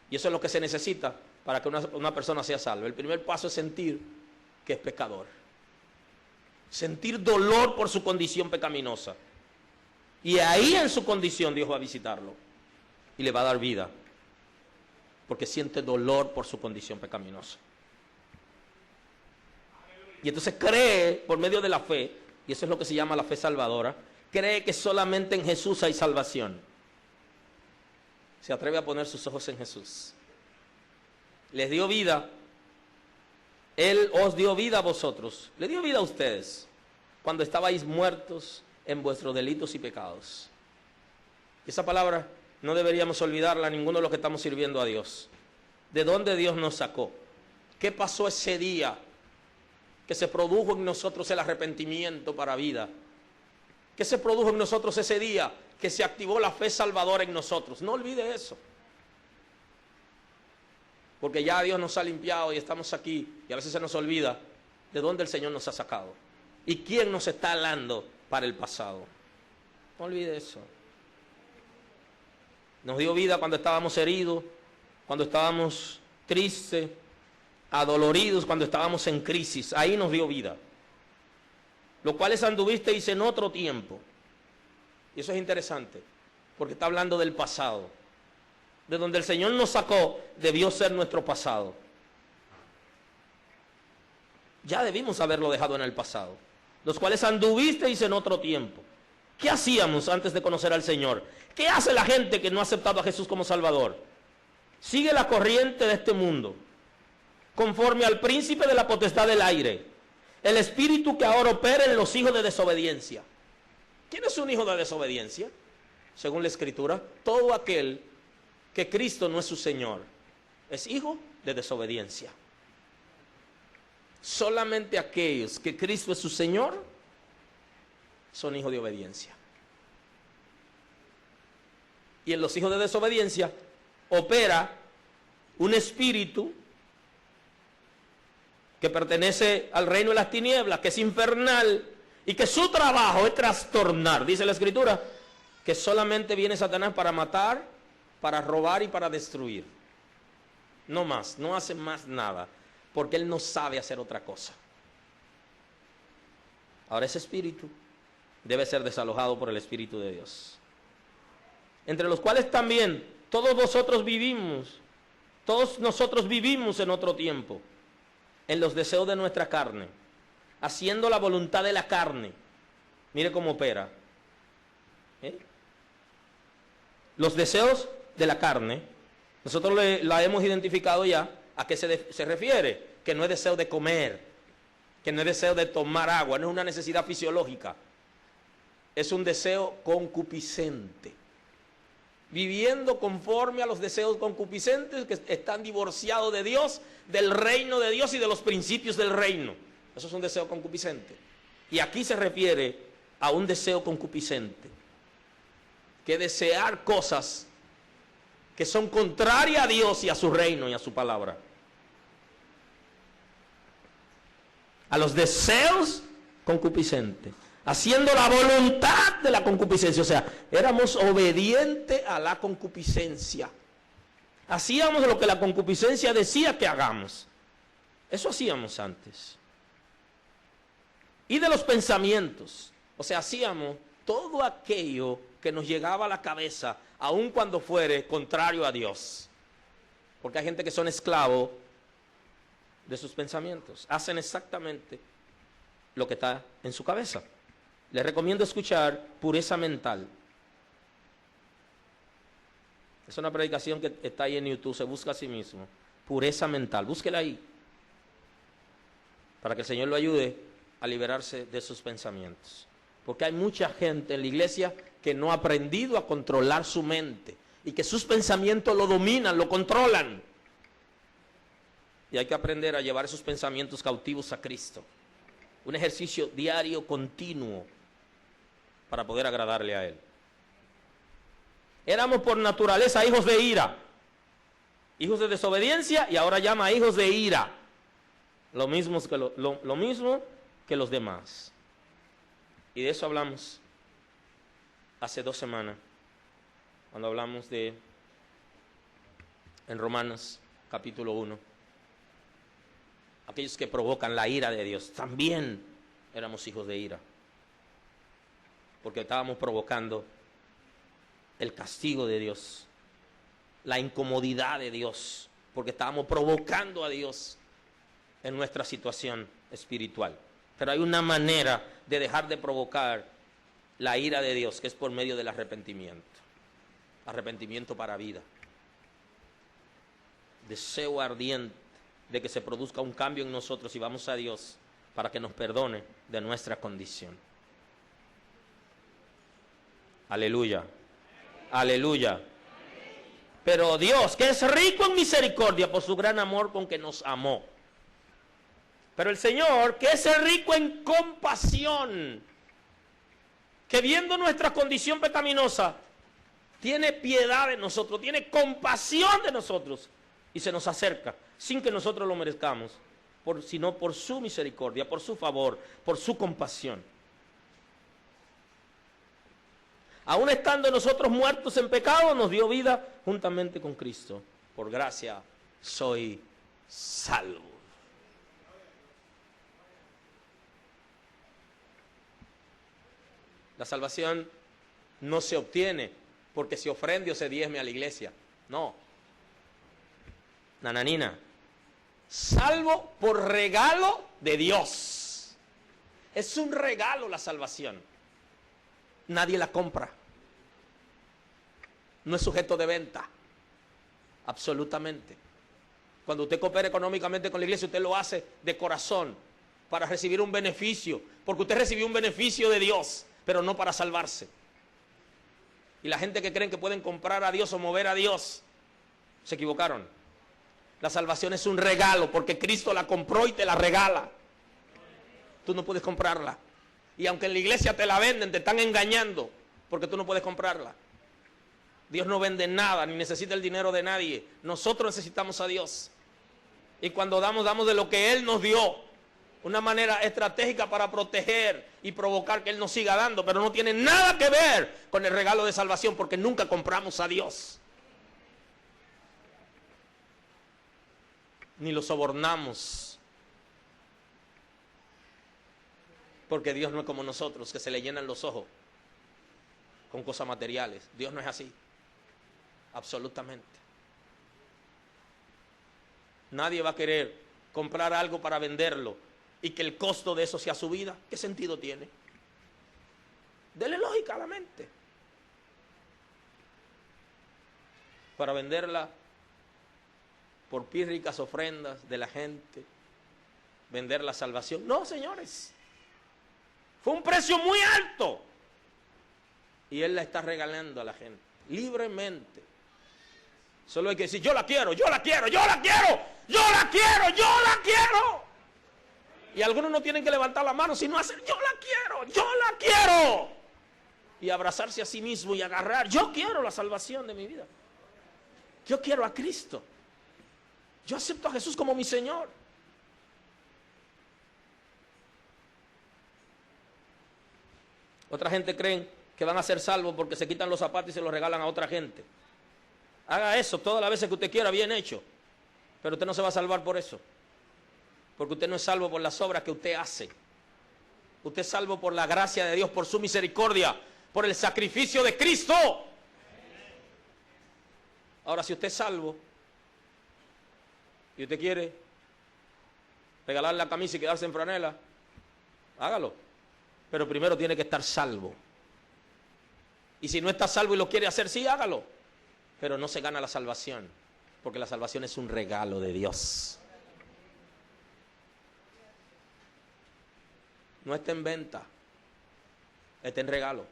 Y eso es lo que se necesita para que una persona sea salva. El primer paso es sentir que es pecador. Sentir dolor por su condición pecaminosa. Y ahí en su condición Dios va a visitarlo y le va a dar vida, porque siente dolor por su condición pecaminosa. Y entonces cree por medio de la fe, y eso es lo que se llama la fe salvadora, cree que solamente en Jesús hay salvación. Se atreve a poner sus ojos en Jesús. Les dio vida. Él os dio vida a vosotros. Le dio vida a ustedes cuando estabais muertos en vuestros delitos y pecados. Y esa palabra no deberíamos olvidarla ninguno de los que estamos sirviendo a Dios. ¿De dónde Dios nos sacó? ¿Qué pasó ese día que se produjo en nosotros el arrepentimiento para vida? ¿Qué se produjo en nosotros ese día que se activó la fe salvadora en nosotros? No olvide eso. Porque ya Dios nos ha limpiado y estamos aquí y a veces se nos olvida de dónde el Señor nos ha sacado y quién nos está hablando para el pasado. No olvide eso. Nos dio vida cuando estábamos heridos, cuando estábamos tristes, adoloridos, cuando estábamos en crisis. Ahí nos dio vida. Los cuales anduvisteis en otro tiempo. Y eso es interesante, porque está hablando del pasado. De donde el Señor nos sacó, debió ser nuestro pasado. Ya debimos haberlo dejado en el pasado. Los cuales anduvisteis en otro tiempo. ¿Qué hacíamos antes de conocer al Señor? ¿Qué hace la gente que no ha aceptado a Jesús como Salvador? Sigue la corriente de este mundo, conforme al príncipe de la potestad del aire, el espíritu que ahora opera en los hijos de desobediencia. ¿Quién es un hijo de desobediencia? Según la Escritura, todo aquel que Cristo no es su Señor es hijo de desobediencia. Solamente aquellos que Cristo es su Señor son hijos de obediencia. Y en los hijos de desobediencia opera un espíritu que pertenece al reino de las tinieblas, que es infernal y que su trabajo es trastornar. Dice la Escritura que solamente viene Satanás para matar, para robar y para destruir. No más, no hace más nada, porque él no sabe hacer otra cosa. Ahora ese espíritu debe ser desalojado por el Espíritu de Dios, entre los cuales también todos nosotros vivimos en otro tiempo, en los deseos de nuestra carne, haciendo la voluntad de la carne. Mire cómo opera. Los deseos de la carne, nosotros la hemos identificado ya. ¿A qué se refiere? Que no es deseo de comer, que no es deseo de tomar agua, no es una necesidad fisiológica, es un deseo concupiscente. viviendo conforme a los deseos concupiscentes que están divorciados de Dios, del reino de Dios y de los principios del reino. Eso es un deseo concupiscente. Y aquí se refiere a un deseo concupiscente, que desear cosas que son contrarias a Dios y a su reino y a su palabra. A los deseos concupiscentes, haciendo la voluntad de la concupiscencia. O sea, éramos obedientes a la concupiscencia. Hacíamos lo que la concupiscencia decía que hagamos. Eso hacíamos antes. Y de los pensamientos. O sea, hacíamos todo aquello que nos llegaba a la cabeza, aun cuando fuere contrario a Dios. Porque hay gente que son esclavos de sus pensamientos. Hacen exactamente lo que está en su cabeza. Les recomiendo escuchar Pureza Mental. Es una predicación que está ahí en YouTube, se busca a sí mismo. Pureza Mental, búsquela ahí. Para que el Señor lo ayude a liberarse de sus pensamientos. Porque hay mucha gente en la iglesia que no ha aprendido a controlar su mente. Y que sus pensamientos lo dominan, lo controlan. Y hay que aprender a llevar esos pensamientos cautivos a Cristo. Un ejercicio diario, continuo, para poder agradarle a Él. Éramos por naturaleza hijos de ira, hijos de desobediencia, y ahora llama hijos de ira. Lo mismo que los demás. Y de eso hablamos hace 2 semanas, cuando hablamos en Romanos capítulo 1. Aquellos que provocan la ira de Dios, también éramos hijos de ira. Porque estábamos provocando el castigo de Dios, la incomodidad de Dios, porque estábamos provocando a Dios en nuestra situación espiritual. Pero hay una manera de dejar de provocar la ira de Dios, que es por medio del arrepentimiento. Arrepentimiento para vida. Deseo ardiente de que se produzca un cambio en nosotros y vamos a Dios para que nos perdone de nuestra condición. Aleluya, aleluya. Pero Dios, que es rico en misericordia por su gran amor con que nos amó. Pero el Señor, que es rico en compasión, que viendo nuestra condición pecaminosa, tiene piedad de nosotros, tiene compasión de nosotros y se nos acerca sin que nosotros lo merezcamos, sino por su misericordia, por su favor, por su compasión. Aún estando nosotros muertos en pecado, nos dio vida juntamente con Cristo. Por gracia soy salvo. La salvación no se obtiene porque se ofrende o se diezme a la iglesia. No. Nananina. Salvo por regalo de Dios. Es un regalo la salvación. Nadie la compra. No es sujeto de venta. Absolutamente. Cuando usted coopera económicamente con la iglesia, usted lo hace de corazón para recibir un beneficio. Porque usted recibió un beneficio de Dios, pero no para salvarse. Y la gente que creen que pueden comprar a Dios o mover a Dios, se equivocaron. La salvación es un regalo porque Cristo la compró y te la regala. Tú no puedes comprarla. Y aunque en la iglesia te la venden, te están engañando porque tú no puedes comprarla. Dios no vende nada, ni necesita el dinero de nadie. Nosotros necesitamos a Dios. Y cuando damos de lo que Él nos dio. Una manera estratégica para proteger y provocar que Él nos siga dando. Pero no tiene nada que ver con el regalo de salvación porque nunca compramos a Dios. Ni lo sobornamos. Porque Dios no es como nosotros, que se le llenan los ojos con cosas materiales. Dios no es así. Absolutamente. Nadie va a querer comprar algo para venderlo y que el costo de eso sea su vida. ¿Qué sentido tiene? Dele lógica a la mente. Para venderla por pírricas ofrendas de la gente, vender la salvación. No, señores. Fue un precio muy alto. Y Él la está regalando a la gente. libremente. Solo hay que decir, yo la quiero, yo la quiero, yo la quiero, yo la quiero, yo la quiero. Y algunos no tienen que levantar la mano, sino hacer, yo la quiero, yo la quiero. Y abrazarse a sí mismo y agarrar, yo quiero la salvación de mi vida. Yo quiero a Cristo. Yo acepto a Jesús como mi Señor. Otra gente creen que van a ser salvos porque se quitan los zapatos y se los regalan a otra gente. Haga eso todas las veces que usted quiera, bien hecho. Pero usted no se va a salvar por eso. Porque usted no es salvo por las obras que usted hace. Usted es salvo por la gracia de Dios, por su misericordia, por el sacrificio de Cristo. Ahora, si usted es salvo y usted quiere regalar la camisa y quedarse en franela, hágalo. Pero primero tiene que estar salvo. Y si no está salvo y lo quiere hacer, sí, hágalo. Pero no se gana la salvación, porque la salvación es un regalo de Dios. No está en venta, está en regalo.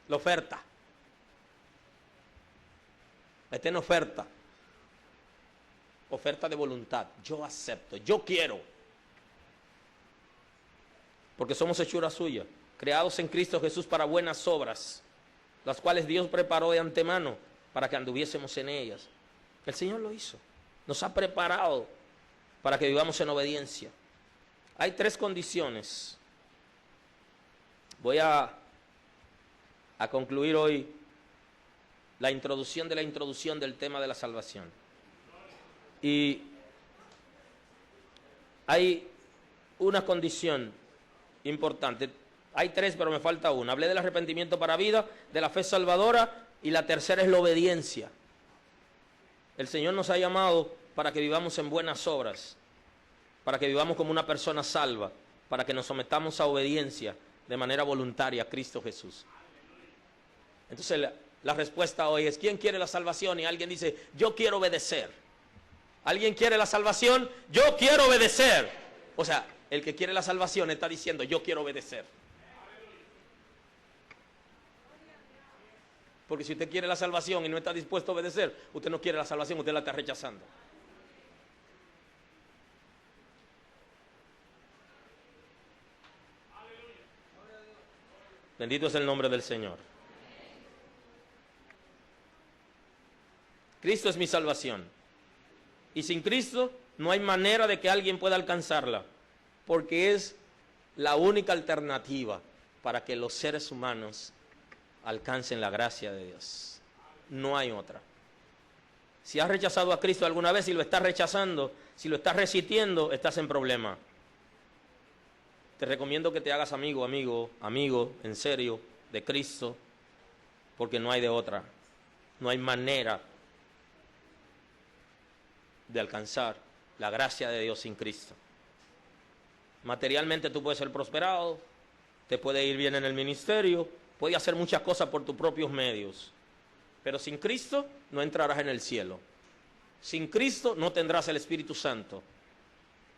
La oferta. Está en oferta. Oferta de voluntad. Yo acepto, yo quiero. Porque somos hechura suya, creados en Cristo Jesús para buenas obras, las cuales Dios preparó de antemano para que anduviésemos en ellas. El Señor lo hizo. Nos ha preparado para que vivamos en obediencia. Hay 3 condiciones. Voy a concluir hoy la introducción de la introducción del tema de la salvación. Y hay una condición importante. Hay 3, pero me falta una. Hablé del arrepentimiento para vida, de la fe salvadora, y la tercera es la obediencia. El Señor nos ha llamado para que vivamos en buenas obras, para que vivamos como una persona salva, para que nos sometamos a obediencia de manera voluntaria a Cristo Jesús. Entonces la respuesta hoy es, ¿quién quiere la salvación? Y alguien dice, yo quiero obedecer. ¿Alguien quiere la salvación? Yo quiero obedecer. O sea, el que quiere la salvación está diciendo, yo quiero obedecer. Porque si usted quiere la salvación y no está dispuesto a obedecer, usted no quiere la salvación, usted la está rechazando. Bendito es el nombre del Señor. Cristo es mi salvación. Y sin Cristo no hay manera de que alguien pueda alcanzarla, porque es la única alternativa para que los seres humanos alcancen la gracia de Dios. No hay otra. Si has rechazado a Cristo alguna vez y lo estás rechazando, si lo estás resistiendo, estás en problema. Te recomiendo que te hagas amigo, en serio, de Cristo, porque no hay de otra. No hay manera de alcanzar la gracia de Dios sin Cristo. Materialmente tú puedes ser prosperado, te puede ir bien en el ministerio, puedes hacer muchas cosas por tus propios medios, pero sin Cristo no entrarás en el cielo. Sin Cristo no tendrás el Espíritu Santo.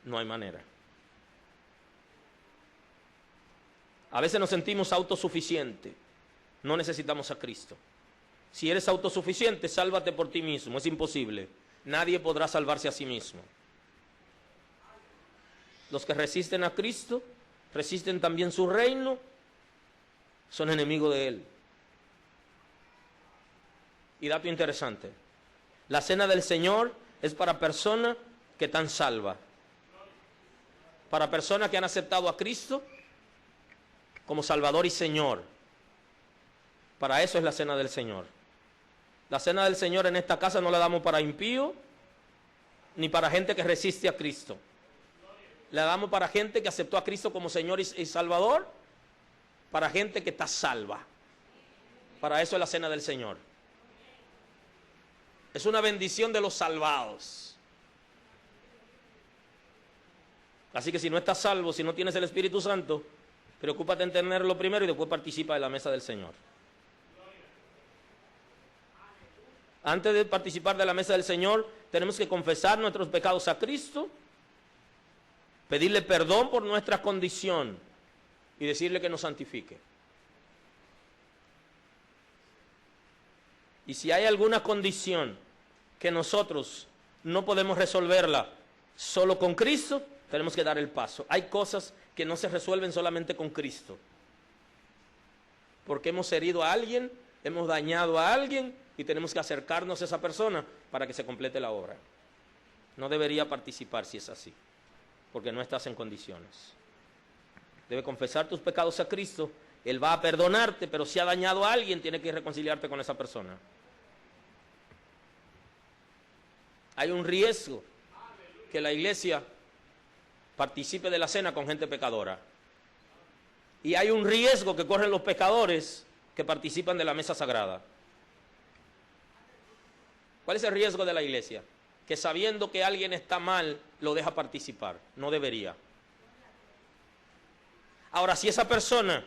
No hay manera. A veces nos sentimos autosuficientes. No necesitamos a Cristo. Si eres autosuficiente, sálvate por ti mismo. Es imposible. Nadie podrá salvarse a sí mismo. Los que resisten a Cristo, resisten también su reino, son enemigos de Él. Y dato interesante, la cena del Señor es para personas que están salvas, para personas que han aceptado a Cristo como Salvador y Señor. Para eso es la cena del Señor. La cena del Señor en esta casa no la damos para impíos, ni para gente que resiste a Cristo. La damos para gente que aceptó a Cristo como Señor y Salvador, para gente que está salva. Para eso es la cena del Señor. Es una bendición de los salvados. Así que si no estás salvo, si no tienes el Espíritu Santo, preocúpate en tenerlo primero y después participa de la mesa del Señor. Antes de participar de la mesa del Señor, tenemos que confesar nuestros pecados a Cristo, pedirle perdón por nuestra condición y decirle que nos santifique. Y si hay alguna condición que nosotros no podemos resolverla solo con Cristo, tenemos que dar el paso. Hay cosas que no se resuelven solamente con Cristo. Porque hemos herido a alguien, hemos dañado a alguien y tenemos que acercarnos a esa persona para que se complete la obra. No debería participar si es así, porque no estás en condiciones. Debe confesar tus pecados a Cristo, Él va a perdonarte, pero si ha dañado a alguien, tiene que reconciliarte con esa persona. Hay un riesgo que la iglesia participe de la cena con gente pecadora. Y hay un riesgo que corren los pecadores que participan de la mesa sagrada. ¿Cuál es el riesgo de la iglesia? Que sabiendo que alguien está mal, lo deja participar. No debería. Ahora, si esa persona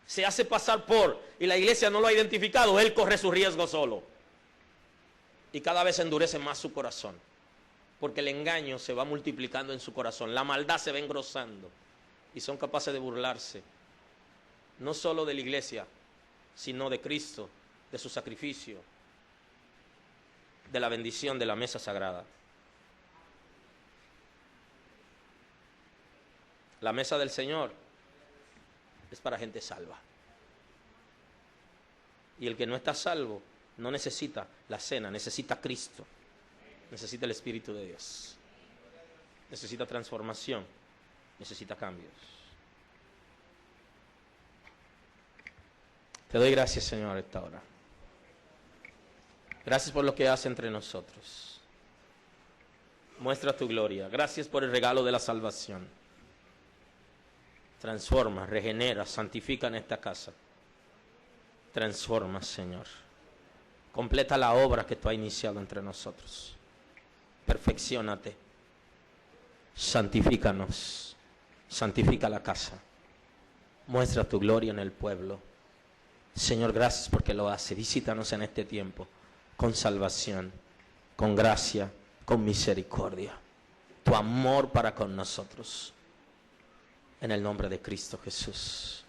se hace pasar por y la iglesia no lo ha identificado, él corre su riesgo solo. Y cada vez endurece más su corazón. Porque el engaño se va multiplicando en su corazón. La maldad se va engrosando. Y son capaces de burlarse. No solo de la iglesia, sino de Cristo, de su sacrificio, de la bendición de la mesa sagrada. La mesa del Señor es para gente salva. Y el que no está salvo no necesita la cena, necesita a Cristo. Necesita el Espíritu de Dios. Necesita transformación. Necesita cambios. Te doy gracias, Señor, esta hora. Gracias por lo que hace entre nosotros. Muestra tu gloria. Gracias por el regalo de la salvación. Transforma, regenera, santifica en esta casa. Transforma, Señor. Completa la obra que tú has iniciado entre nosotros. Perfecciónate. Santifícanos. Santifica la casa. Muestra tu gloria en el pueblo. Señor, gracias porque lo hace. Visítanos en este tiempo con salvación, con gracia, con misericordia. Tu amor para con nosotros. En el nombre de Cristo Jesús.